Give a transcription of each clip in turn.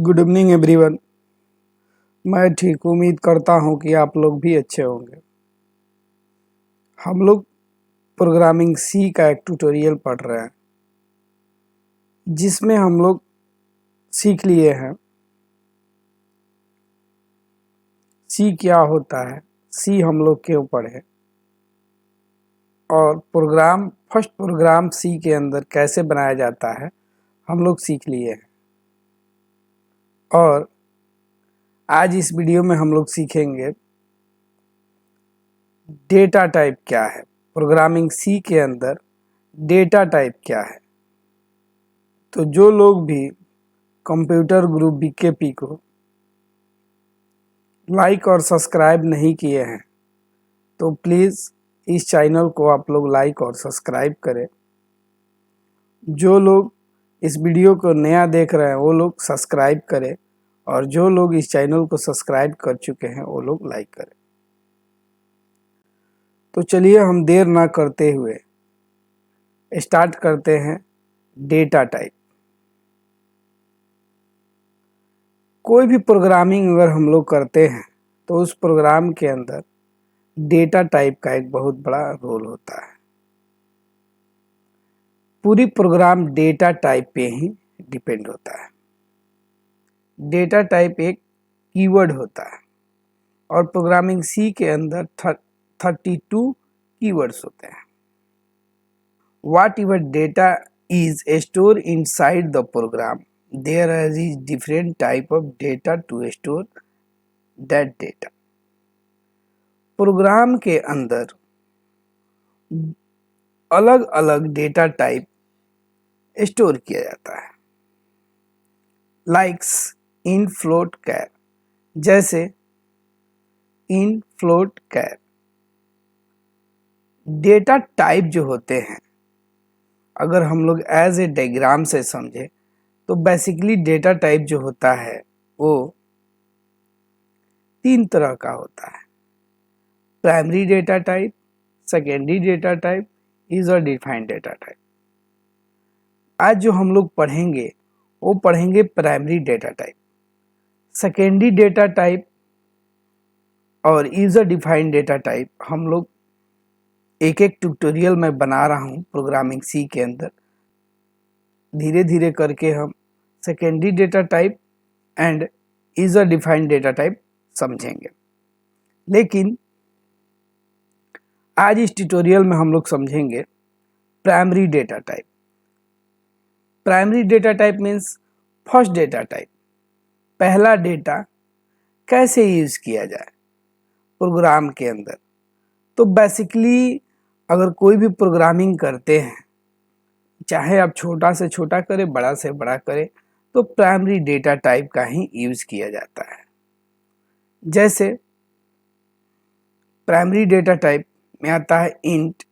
Good evening everyone. मैं ठीक उम्मीद करता हूँ कि आप लोग भी अच्छे होंगे। हम लोग प्रोग्रामिंग सी का एक ट्यूटोरियल पढ़ रहे हैं जिसमें हम लोग सीख लिए हैं सी क्या होता है, सी हम लोग क्यों पढ़े और फर्स्ट प्रोग्राम सी के अंदर कैसे बनाया जाता है हम लोग सीख लिए हैं। और आज इस वीडियो में हम लोग सीखेंगे डेटा टाइप क्या है, प्रोग्रामिंग सी के अंदर डेटा टाइप क्या है। तो जो लोग भी कंप्यूटर ग्रुप बीकेपी को लाइक और सब्सक्राइब नहीं किए हैं तो प्लीज़ इस चैनल को आप लोग लाइक और सब्सक्राइब करें। जो लोग इस वीडियो को नया देख रहे हैं वो लोग सब्सक्राइब करें और जो लोग इस चैनल को सब्सक्राइब कर चुके हैं वो लोग लाइक करें। तो चलिए हम देर ना करते हुए स्टार्ट करते हैं डेटा टाइप। कोई भी प्रोग्रामिंग अगर हम लोग करते हैं तो उस प्रोग्राम के अंदर डेटा टाइप का एक बहुत बड़ा रोल होता है। पूरी प्रोग्राम डेटा टाइप पे ही डिपेंड होता है। डेटा टाइप एक कीवर्ड होता है और प्रोग्रामिंग सी के अंदर 32 कीवर्ड्स होते हैं। Whatever data is stored inside the program, there is different type of data to store that data. Program के अंदर अलग अलग डेटा टाइप स्टोर किया जाता है। लाइक्स इन फ्लोट कैर, जैसे इन फ्लोट कैर। डेटा टाइप जो होते हैं अगर हम लोग एज ए डायग्राम से समझे तो बेसिकली डेटा टाइप जो होता है वो 3 तरह का होता है। Primary data type, secondary data type, user defined data type. आज जो हम लोग पढ़ेंगे वो पढ़ेंगे primary data type. Secondary data type और यूजर डिफाइंड डेटा टाइप हम लोग एक एक ट्यूटोरियल में बना रहा हूँ प्रोग्रामिंग सी के अंदर। धीरे धीरे करके हम secondary data type and user defined data type समझेंगे। लेकिन आज इस ट्यूटोरियल में हम लोग समझेंगे primary data type. Primary data type means first data type, पहला डेटा कैसे यूज किया जाए प्रोग्राम के अंदर। तो बेसिकली अगर कोई भी प्रोग्रामिंग करते हैं, चाहे आप छोटा से छोटा करें बड़ा से बड़ा करें, तो प्राइमरी डेटा टाइप का ही यूज किया जाता है। जैसे प्राइमरी डेटा टाइप में आता है इंट,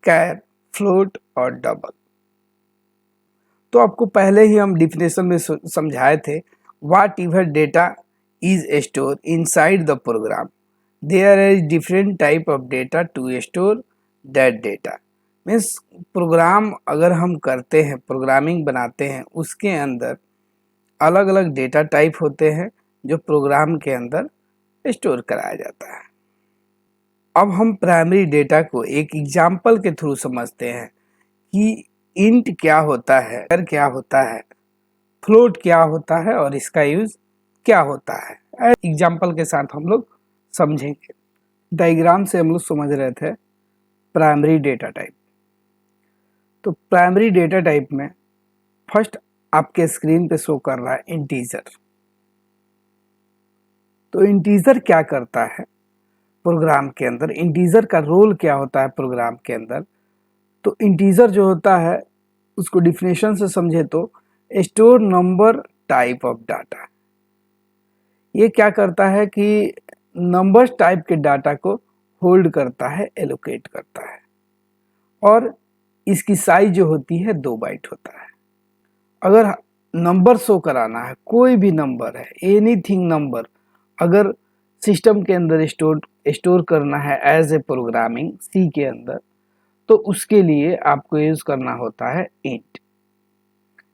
कैर, फ्लोट और डबल। तो आपको पहले ही हम डिफिनेशन में समझाए थे, whatever data is store inside the program, there is different type of data to store that data. Means program अगर हम करते हैं, प्रोग्रामिंग बनाते हैं, उसके अंदर अलग अलग डेटा टाइप होते हैं जो प्रोग्राम के अंदर स्टोर कराया जाता है। अब हम प्राइमरी डेटा को एक एग्जाम्पल के थ्रू समझते हैं कि इंट क्या होता है, कैर क्या होता है, फ्लोट क्या होता है और इसका यूज क्या होता है। एग्जाम्पल के साथ हम लोग समझेंगे। डायग्राम से हम लोग समझ रहे थे प्राइमरी डेटा टाइप। तो प्राइमरी डेटा टाइप में फर्स्ट आपके स्क्रीन पे शो कर रहा है इंटीजर। तो इंटीजर क्या करता है प्रोग्राम के अंदर, इंटीजर का रोल क्या होता है प्रोग्राम के अंदर। तो इंटीजर जो होता है उसको डिफिनेशन से समझे तो store number type of data. ये क्या करता है कि नंबर्स टाइप के डाटा को होल्ड करता है, एलोकेट करता है। और इसकी साइज जो होती है 2 बाइट होता है। अगर नंबर शो कराना है, कोई भी नंबर है, एनीथिंग नंबर, अगर सिस्टम के अंदर स्टोर करना है एज ए प्रोग्रामिंग सी के अंदर, तो उसके लिए आपको यूज करना होता है इंट।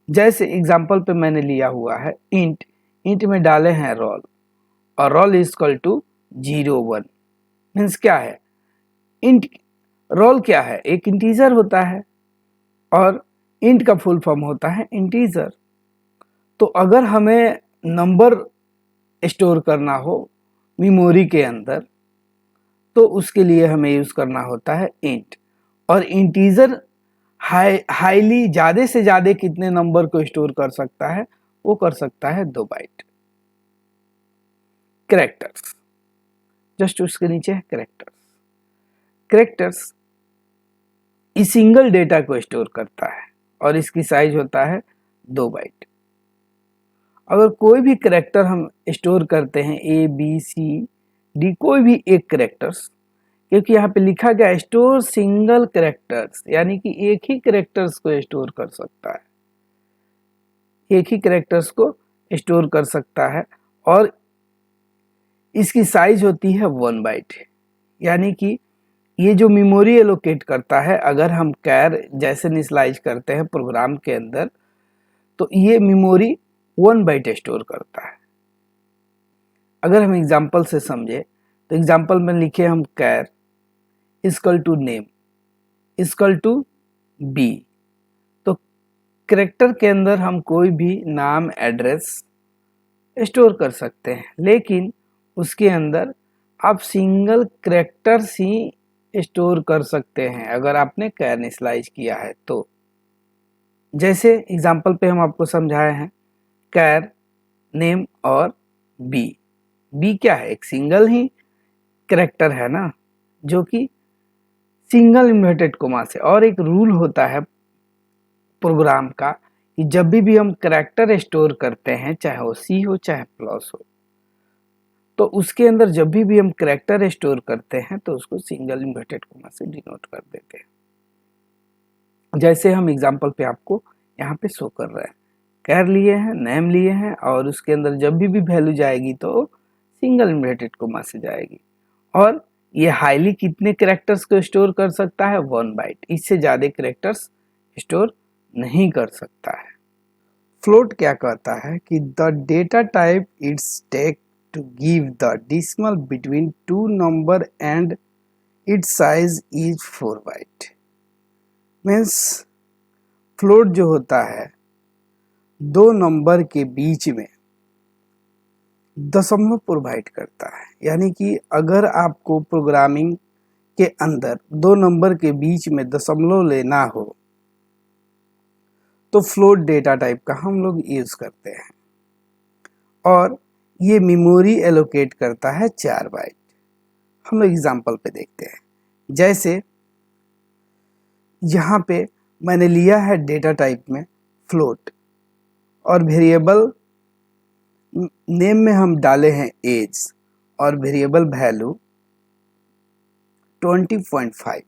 जैसे एग्जांपल पे मैंने लिया हुआ है इंट इंट में डाले हैं रोल और roll is equal to 01 means क्या है, इंट रोल क्या है, एक इंटीजर होता है और इंट का फुल फॉर्म होता है इंटीजर। तो अगर हमें नंबर स्टोर करना हो मेमोरी के अंदर तो उसके लिए हमें यूज करना होता है इंट, और इंटीजर हाईली ज़्यादा से ज़्यादा कितने नंबर को स्टोर कर सकता है, वो कर सकता है 2 बाइट। कैरेक्टर्स, जस्ट उसके नीचे है कैरेक्टर्स। कैरेक्टर्स इस सिंगल डेटा को स्टोर करता है और इसकी साइज होता है 2 बाइट। अगर कोई भी कैरेक्टर हम स्टोर करते हैं ए बी सी डी, कोई भी एक कैरेक्टर्स, क्योंकि यहाँ पे लिखा गया स्टोर सिंगल कैरेक्टर्स, यानी कि एक ही कैरेक्टर्स को स्टोर कर सकता है, एक ही कैरेक्टर्स को स्टोर कर सकता है और इसकी साइज होती है 1 बाइट। यानी कि ये जो मेमोरी एलोकेट करता है, अगर हम कैर जैसे इनिशियलाइज करते हैं प्रोग्राम के अंदर तो ये मेमोरी 1 बाइट स्टोर करता है। अगर हम एग्जांपल से समझे तो एग्जांपल में लिखे हम char equal to name equal to B, तो कैरेक्टर के अंदर हम कोई भी नाम एड्रेस स्टोर कर सकते हैं, लेकिन उसके अंदर आप सिंगल कैरेक्टर्स ही स्टोर कर सकते हैं अगर आपने कैर इनिशियलाइज किया है तो। जैसे एग्जांपल पे हम आपको समझाए हैं कैर नेम और बी। बी क्या है, एक सिंगल ही कैरेक्टर है ना, जो कि सिंगल इन्वर्टेड कोमा से, और एक रूल होता है प्रोग्राम का कि जब भी हम कैरेक्टर स्टोर करते हैं, चाहे वो सी हो चाहे प्लस हो, तो उसके अंदर जब भी हम कैरेक्टर स्टोर करते हैं तो उसको सिंगल इन्वर्टेड कोमा से डिनोट कर देते हैं। जैसे हम एग्जांपल पे आपको यहाँ पे शो कर रहे हैं, कैर लिए हैं, नेम लिए हैं और उसके अंदर जब भी वैल्यू जाएगी तो सिंगल इन्वर्टेड कोमा से जाएगी, और ये हाईली कितने कैरेक्टर्स को स्टोर कर सकता है, 1 बाइट, इससे ज़्यादा कैरेक्टर्स स्टोर नहीं कर सकता है। फ्लोट क्या कहता है कि the data type it's take to give the decimal between two number and its size is 4 byte। Means float जो होता है दो नंबर के बीच में दशमलव प्रोवाइड करता है। यानी कि अगर आपको प्रोग्रामिंग के अंदर दो नंबर के बीच में दशमलव लेना हो तो फ्लोट डेटा टाइप का हम लोग यूज करते हैं, और ये मेमोरी एलोकेट करता है 4 बाइट। हम लोग एग्जांपल पे देखते हैं, जैसे यहाँ पे मैंने लिया है डेटा टाइप में फ्लोट और वेरिएबल नेम में हम डाले हैं एज और वेरिएबल वैल्यू 20.5।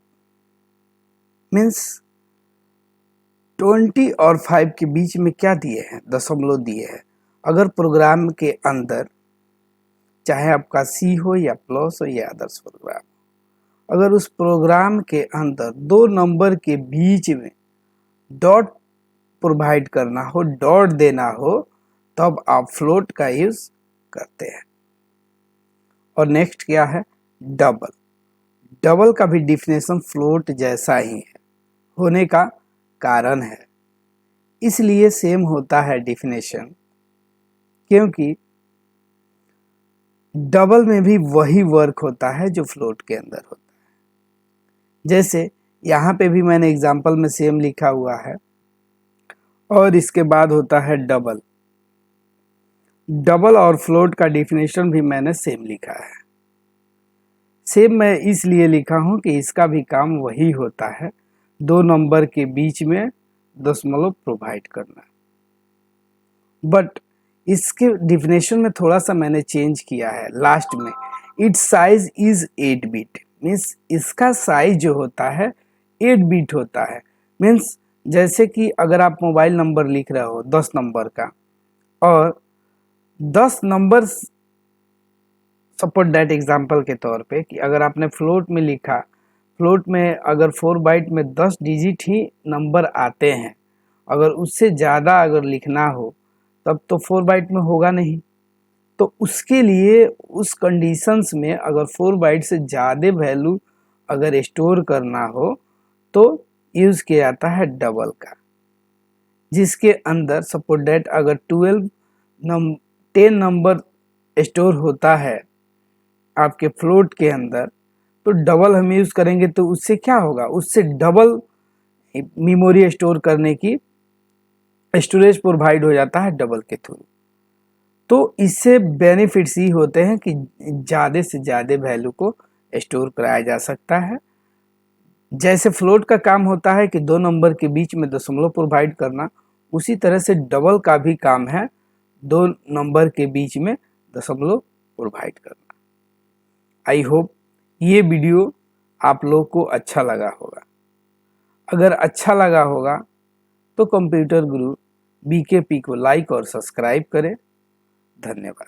मीन्स 20 और 5 के बीच में क्या दिए हैं, दशमलव दिए हैं। अगर प्रोग्राम के अंदर चाहे आपका सी हो या प्लस हो या अदर्स प्रोग्राम, अगर उस प्रोग्राम के अंदर दो नंबर के बीच में डॉट प्रोवाइड करना हो, डॉट देना हो, तब आप फ्लोट का यूज करते हैं। और नेक्स्ट क्या है, डबल। डबल का भी डिफिनेशन फ्लोट जैसा ही है, होने का कारण है इसलिए सेम होता है डिफिनेशन, क्योंकि डबल में भी वही वर्क होता है जो फ्लोट के अंदर होता है। जैसे यहाँ पे भी मैंने एग्जांपल में सेम लिखा हुआ है, और इसके बाद होता है डबल। डबल और फ्लोट का डिफिनेशन भी मैंने सेम लिखा है। सेम मैं इसलिए लिखा हूँ कि इसका भी काम वही होता है, दो नंबर के बीच में दशमलव प्रोवाइड करना। बट इसके डिफिनेशन में थोड़ा सा मैंने चेंज किया है लास्ट में, it's size is 8 bit. Means इसका साइज जो होता है 8 बिट होता है। मीन्स जैसे कि अगर आप मोबाइल नंबर लिख रहे हो 10 नंबर का, और 10 नंबर सपोर्ट दैट एग्जांपल के तौर पे कि अगर आपने फ्लोट में लिखा, फ्लोट में अगर 4 बाइट में 10 डिजिट ही नंबर आते हैं, अगर उससे ज़्यादा अगर लिखना हो तब तो 4 बाइट में होगा नहीं। तो उसके लिए उस कंडीशंस में अगर 4 बाइट से ज़्यादा वैल्यू अगर स्टोर करना हो तो यूज़ किया जाता है डबल का, जिसके अंदर सपोज डेट अगर 10 नंबर स्टोर होता है आपके फ्लोट के अंदर, तो डबल हम यूज़ करेंगे तो उससे क्या होगा, उससे डबल मेमोरी स्टोर करने की स्टोरेज प्रोवाइड हो जाता है डबल के थ्रू। तो इससे बेनिफिट्स ही होते हैं कि ज़्यादा से ज़्यादा वैल्यू को स्टोर कराया जा सकता है। जैसे फ्लोट का काम होता है कि 2 नंबर के बीच में दशमलव प्रोवाइड करना, उसी तरह से डबल का भी काम है 2 नंबर के बीच में दशमलव प्रोवाइड करना। आई होप ये वीडियो आप लोग को अच्छा लगा होगा। अगर अच्छा लगा होगा तो कंप्यूटर गुरु BKP को लाइक और सब्सक्राइब करें। धन्यवाद।